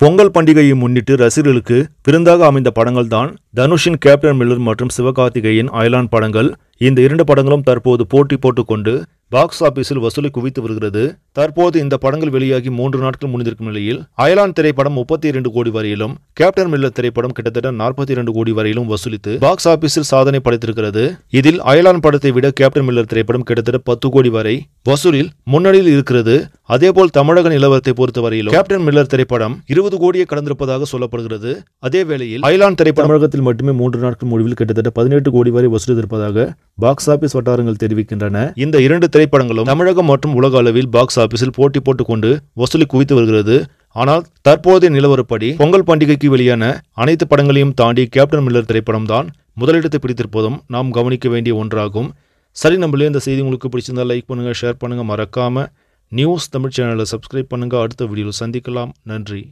பொங்கல் பண்டிகையை முன்னிட்டு ரசிகர்களுக்கு விருந்தாக அமைந்த படங்கள் தான் தனுஷின் கேப்டன் மில்லர் மற்றும் சிவகார்த்திகேயன் அயலான் படங்கள். இந்த இரண்டு படங்களும் தற்போது போட்டி போட்டுக்கொண்டு பாக்ஸ் ஆபீஸில் வசூலை குவித்து வருகிறது. தற்போது இந்த படங்கள் வெளியாகி 3 நாட்கள் முடிந்திருக்கும் நிலையில் அயலான் திரைப்படம் 32 கோடி வரையிலும் கேப்டன் மில்லர் திரைப்படம் கிட்டத்தட்ட 42 கோடி வரையிலும் வசூலித்து பாக்ஸ் ஆபீஸில் சாதனை படைத்திருக்கிறது. இதில் அயலான் படத்தை விட கேப்டன் மில்லர் திரைப்படம் கிட்டத்தட்ட 10 கோடி வரை வசூலில் முன்னணியில் இருக்கிறது. அதேபோல் தமிழக நிலவரத்தை பொறுத்தவரையிலும் கேப்டன் மில்லர் திரைப்படம் 20 கோடியை கடந்திருப்பதாக சொல்லப்படுகிறது. அதேவேளையில் அயலான் திரைப்படம் தமிழகத்தில் மட்டுமே 3 நாட்கள் முடிவில் கிட்டத்தட்ட 18 கோடி வரை வசூலித்திருப்பதாக பாக்ஸ் ஆபீஸ் வட்டாரங்கள் தெரிவிக்கின்றன. இந்த இரண்டு திரைப்படங்களும் தமிழகம் மற்றும் உலக அளவில் பாக்ஸ் ஆபீஸில் போட்டி போட்டுக்கொண்டு வசூலை குவித்து வருகிறது. ஆனால் தற்போதைய நிலவரப்படி பொங்கல் பண்டிகைக்கு வெளியான அனைத்து படங்களையும் தாண்டி கேப்டன் மில்லர் திரைப்படம் தான் முதலிடத்தை பிடித்திருப்பதும் நாம் கவனிக்க வேண்டிய ஒன்றாகும். சரி, நம்மளே இந்த செய்தி உங்களுக்கு பிடிச்சிருந்தா லைக் பண்ணுங்க, ஷேர் பண்ணுங்க, மறக்காம நியூஸ் தமிழ் சேனலை சப்ஸ்கிரைப் பண்ணுங்க. அடுத்த வீடியோவில் சந்திக்கலாம். நன்றி.